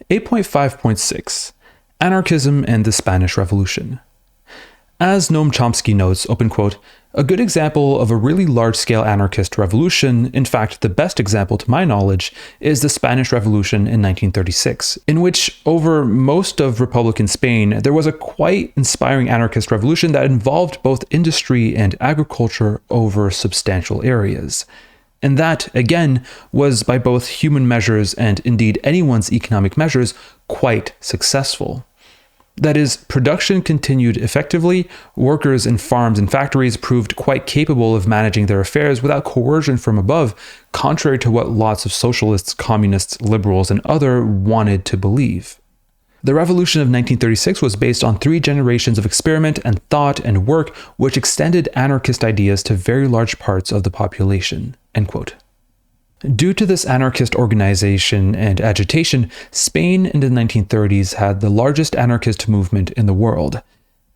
A.5.6 Anarchism and the Spanish Revolution. As Noam Chomsky notes, open quote, a good example of a really large-scale anarchist revolution, in fact the best example to my knowledge, is the Spanish Revolution in 1936, in which over most of Republican Spain there was a quite inspiring anarchist revolution that involved both industry and agriculture over substantial areas. And that, again, was by both human measures and indeed anyone's economic measures quite successful. That is, production continued effectively, workers in farms and factories proved quite capable of managing their affairs without coercion from above, contrary to what lots of socialists, communists, liberals, and other wanted to believe. The revolution of 1936 was based on 3 generations of experiment and thought and work which extended anarchist ideas to very large parts of the population. End quote. Due to this anarchist organization and agitation, Spain in the 1930s had the largest anarchist movement in the world.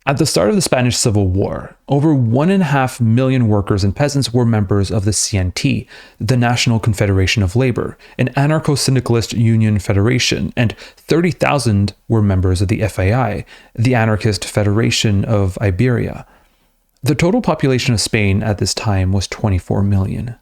At the start of the Spanish Civil War, over 1.5 million workers and peasants were members of the CNT, the National Confederation of Labor, an anarcho-syndicalist union federation, and 30,000 were members of the FAI, the Anarchist Federation of Iberia. The total population of Spain at this time was 24 million.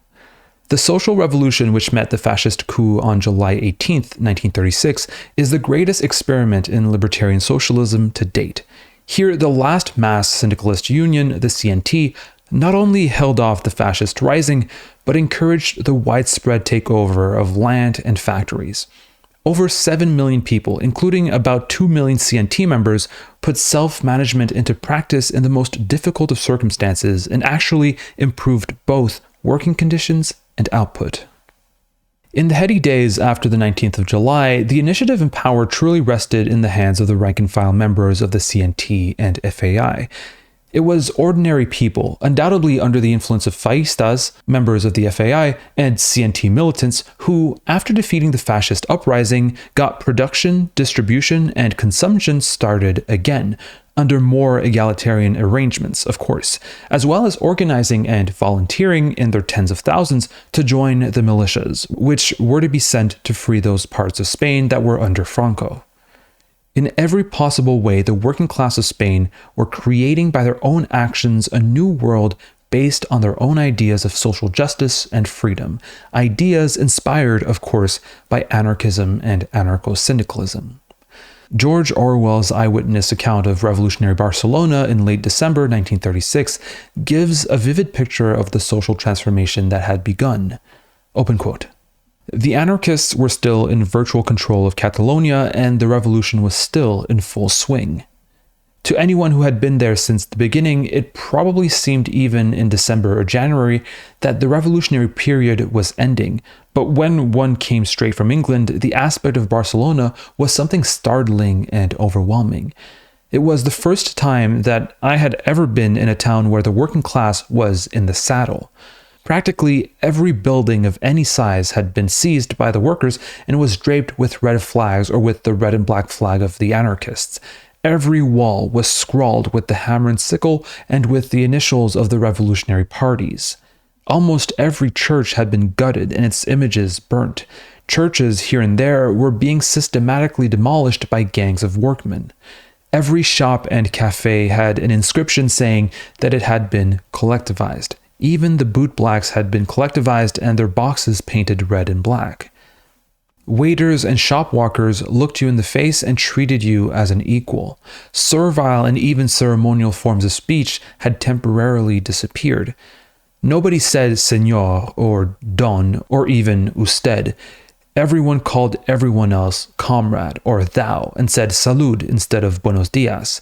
The social revolution which met the fascist coup on July 18, 1936, is the greatest experiment in libertarian socialism to date. Here, the last mass syndicalist union, the CNT, not only held off the fascist rising, but encouraged the widespread takeover of land and factories. Over 7 million people, including about 2 million CNT members, put self-management into practice in the most difficult of circumstances and actually improved both working conditions and output. In the heady days after the 19th of July, the initiative and power truly rested in the hands of the rank-and-file members of the CNT and FAI. It was ordinary people, undoubtedly under the influence of faistas, members of the FAI, and CNT militants, who, after defeating the fascist uprising, got production, distribution, and consumption started again, under more egalitarian arrangements, of course, as well as organizing and volunteering in their tens of thousands to join the militias, which were to be sent to free those parts of Spain that were under Franco. In every possible way, the working class of Spain were creating by their own actions a new world based on their own ideas of social justice and freedom, ideas inspired, of course, by anarchism and anarcho-syndicalism. George Orwell's eyewitness account of revolutionary Barcelona in late December 1936 gives a vivid picture of the social transformation that had begun. Open quote. The anarchists were still in virtual control of Catalonia, and the revolution was still in full swing. To anyone who had been there since the beginning, it probably seemed even in December or January that the revolutionary period was ending, but when one came straight from England, the aspect of Barcelona was something startling and overwhelming. It was the first time that I had ever been in a town where the working class was in the saddle. Practically every building of any size had been seized by the workers and was draped with red flags or with the red and black flag of the anarchists. Every wall was scrawled with the hammer and sickle and with the initials of the revolutionary parties. Almost every church had been gutted and its images burnt. Churches here and there were being systematically demolished by gangs of workmen. Every shop and cafe had an inscription saying that it had been collectivized. Even the bootblacks had been collectivized and their boxes painted red and black. Waiters and shopwalkers looked you in the face and treated you as an equal. Servile and even ceremonial forms of speech had temporarily disappeared. Nobody said señor or don or even usted. Everyone called everyone else comrade or thou and said salud instead of buenos dias.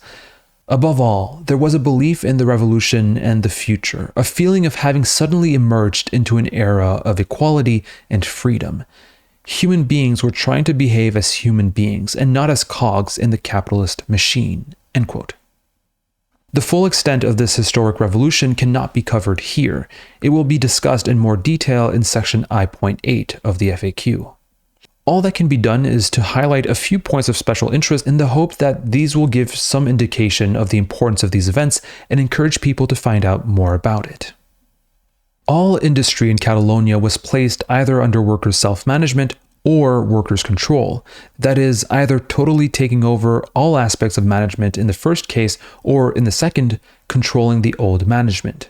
Above all, there was a belief in the revolution and the future, a feeling of having suddenly emerged into an era of equality and freedom. Human beings were trying to behave as human beings and not as cogs in the capitalist machine. End quote. The full extent of this historic revolution cannot be covered here. It will be discussed in more detail in section I.8 of the FAQ. All that can be done is to highlight a few points of special interest in the hope that these will give some indication of the importance of these events and encourage people to find out more about it. All industry in Catalonia was placed either under workers' self-management or workers' control, that is, either totally taking over all aspects of management in the first case, or in the second, controlling the old management.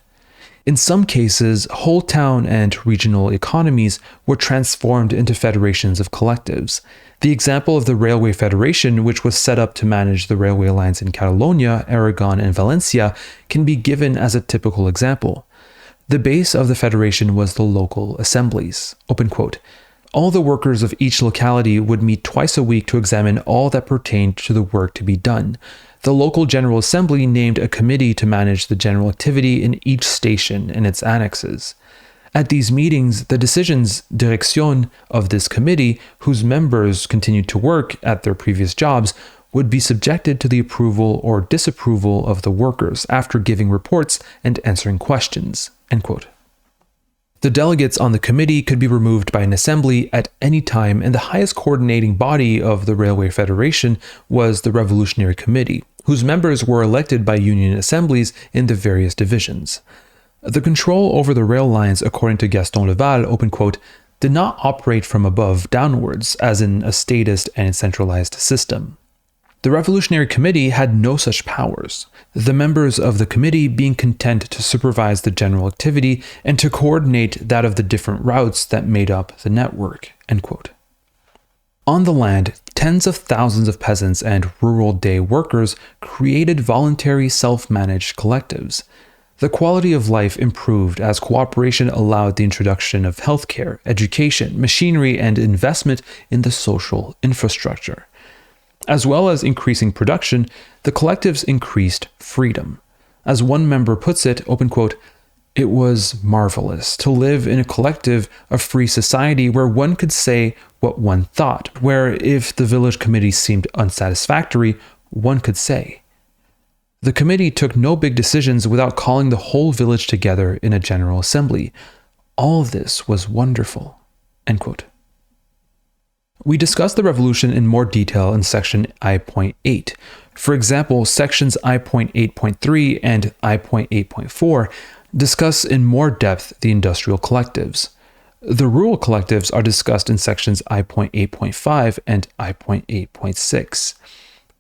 In some cases, whole town and regional economies were transformed into federations of collectives. The example of the Railway Federation, which was set up to manage the railway lines in Catalonia, Aragon, and Valencia, can be given as a typical example. The base of the federation was the local assemblies. Open quote. All the workers of each locality would meet twice a week to examine all that pertained to the work to be done. The local General Assembly named a committee to manage the general activity in each station and its annexes. At these meetings, the decisions, direction, of this committee, whose members continued to work at their previous jobs, would be subjected to the approval or disapproval of the workers after giving reports and answering questions. End quote. The delegates on the committee could be removed by an assembly at any time, and the highest coordinating body of the Railway Federation was the Revolutionary Committee, whose members were elected by union assemblies in the various divisions. The control over the rail lines, according to Gaston Leval, open quote, did not operate from above downwards, as in a statist and centralized system. The Revolutionary Committee had no such powers, the members of the committee being content to supervise the general activity and to coordinate that of the different routes that made up the network. End quote. On the land, tens of thousands of peasants and rural day workers created voluntary self-managed collectives. The quality of life improved as cooperation allowed the introduction of healthcare, education, machinery, and investment in the social infrastructure. As well as increasing production, the collectives increased freedom. As one member puts it, open quote, it was marvelous to live in a collective, a free society where one could say what one thought, where if the village committee seemed unsatisfactory, one could say. The committee took no big decisions without calling the whole village together in a general assembly. All of this was wonderful. End quote. We discussed the revolution in more detail in section I.8. For example, sections I.8.3 and I.8.4 discuss in more depth the industrial collectives. The rural collectives are discussed in sections I.8.5 and I.8.6.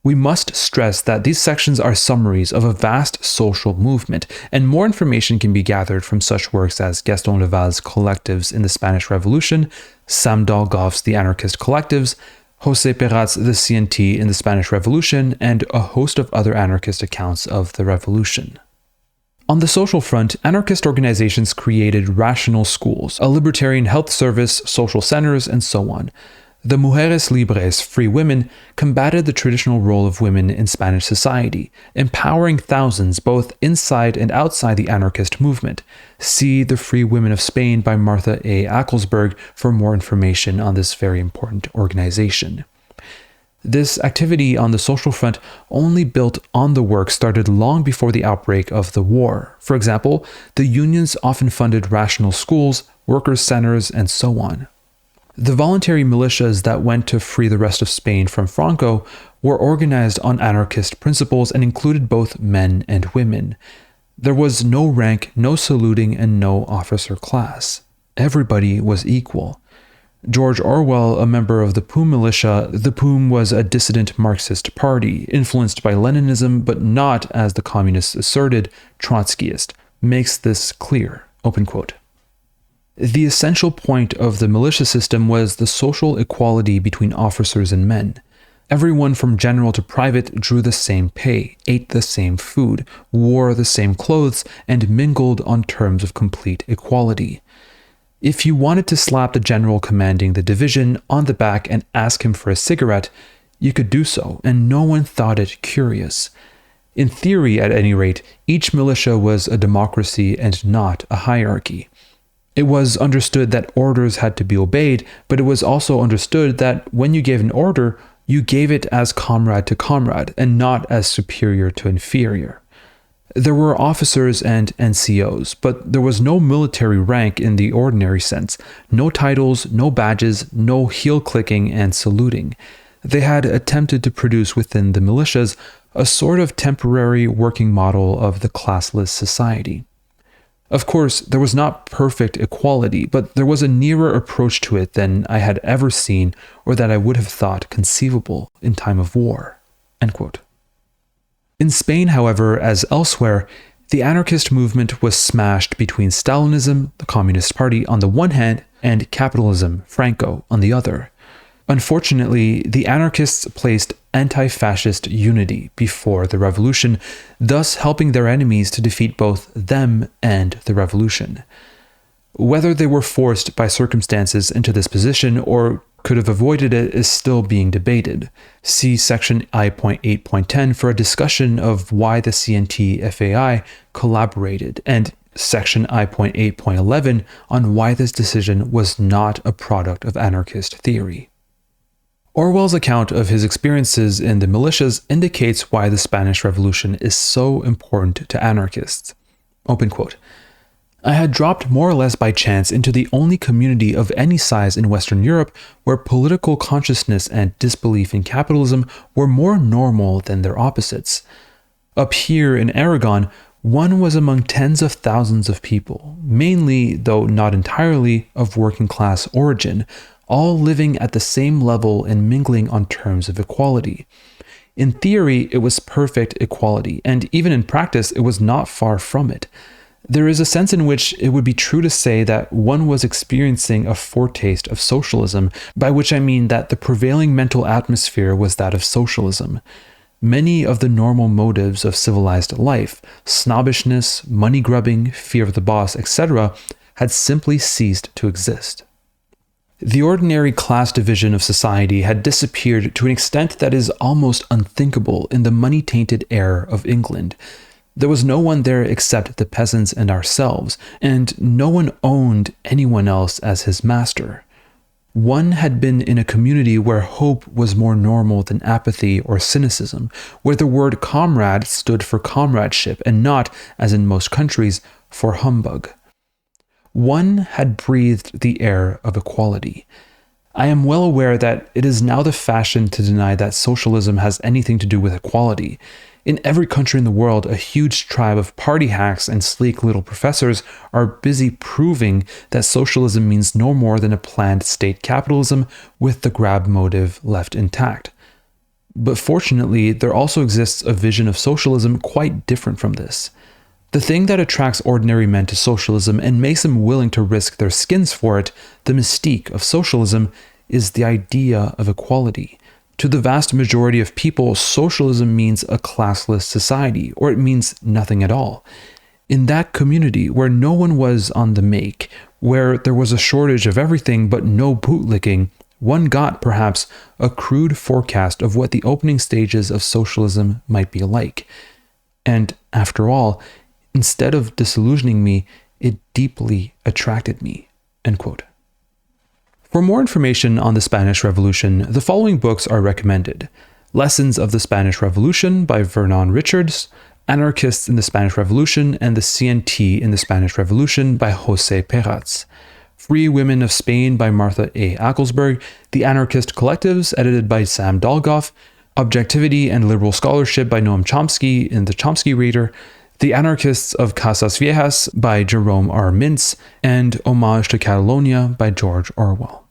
We must stress that these sections are summaries of a vast social movement, and more information can be gathered from such works as Gaston Leval's Collectives in the Spanish Revolution, Sam Dolgoff's The Anarchist Collectives, José Perat's The CNT in the Spanish Revolution, and a host of other anarchist accounts of the revolution. On the social front, anarchist organizations created rational schools, a libertarian health service, social centers, and so on. The Mujeres Libres, free women, combated the traditional role of women in Spanish society, empowering thousands both inside and outside the anarchist movement. See The Free Women of Spain by Martha A. Ackelsberg for more information on this very important organization. This activity on the social front only built on the work started long before the outbreak of the war. For example, the unions often funded rational schools, workers' centers, and so on. The voluntary militias that went to free the rest of Spain from Franco were organized on anarchist principles and included both men and women. There was no rank, no saluting, and no officer class. Everybody was equal. George Orwell, a member of the POUM militia, the POUM was a dissident Marxist party, influenced by Leninism, but not, as the communists asserted, Trotskyist, makes this clear. Open quote. The essential point of the militia system was the social equality between officers and men. Everyone from general to private drew the same pay, ate the same food, wore the same clothes, and mingled on terms of complete equality. If you wanted to slap the general commanding the division on the back and ask him for a cigarette, you could do so, and no one thought it curious. In theory, at any rate, each militia was a democracy and not a hierarchy. It was understood that orders had to be obeyed, but it was also understood that when you gave an order, you gave it as comrade to comrade, and not as superior to inferior. There were officers and NCOs, but there was no military rank in the ordinary sense, no titles, no badges, no heel-clicking and saluting. They had attempted to produce within the militias a sort of temporary working model of the classless society. Of course, there was not perfect equality, but there was a nearer approach to it than I had ever seen or that I would have thought conceivable in time of war." End quote. In Spain, however, as elsewhere, the anarchist movement was smashed between Stalinism, the Communist Party, on the one hand, and capitalism, Franco, on the other. Unfortunately, the anarchists placed anti-fascist unity before the revolution, thus helping their enemies to defeat both them and the revolution. Whether they were forced by circumstances into this position or could have avoided it is still being debated. See section I.8.10 for a discussion of why the CNT-FAI collaborated, and section I.8.11 on why this decision was not a product of anarchist theory. Orwell's account of his experiences in the militias indicates why the Spanish Revolution is so important to anarchists. Open quote. "I had dropped more or less by chance into the only community of any size in Western Europe where political consciousness and disbelief in capitalism were more normal than their opposites. Up here in Aragon, one was among tens of thousands of people, mainly, though not entirely, of working class origin, all living at the same level and mingling on terms of equality. In theory, it was perfect equality, and even in practice, it was not far from it. There is a sense in which it would be true to say that one was experiencing a foretaste of socialism, by which I mean that the prevailing mental atmosphere was that of socialism. Many of the normal motives of civilized life, snobbishness, money grubbing, fear of the boss, etc., had simply ceased to exist. The ordinary class division of society had disappeared to an extent that is almost unthinkable in the money-tainted era of England. There was no one there except the peasants and ourselves, and no one owned anyone else as his master. One had been in a community where hope was more normal than apathy or cynicism, where the word comrade stood for comradeship and not, as in most countries, for humbug. One had breathed the air of equality. I am well aware that it is now the fashion to deny that socialism has anything to do with equality. In every country in the world, a huge tribe of party hacks and sleek little professors are busy proving that socialism means no more than a planned state capitalism with the grab motive left intact. But fortunately, there also exists a vision of socialism quite different from this. The thing that attracts ordinary men to socialism and makes them willing to risk their skins for it, the mystique of socialism, is the idea of equality. To the vast majority of people, socialism means a classless society, or it means nothing at all. In that community where no one was on the make, where there was a shortage of everything but no bootlicking, one got, perhaps, a crude forecast of what the opening stages of socialism might be like. And, after all, instead of disillusioning me, it deeply attracted me." End quote. For more information on the Spanish Revolution, the following books are recommended: Lessons of the Spanish Revolution by Vernon Richards, Anarchists in the Spanish Revolution and the CNT in the Spanish Revolution by José Peratz, Free Women of Spain by Martha A. Acklesberg, The Anarchist Collectives, edited by Sam Dolgoff, Objectivity and Liberal Scholarship by Noam Chomsky in the Chomsky Reader, The Anarchists of Casas Viejas by Jerome R. Mintz, and Homage to Catalonia by George Orwell.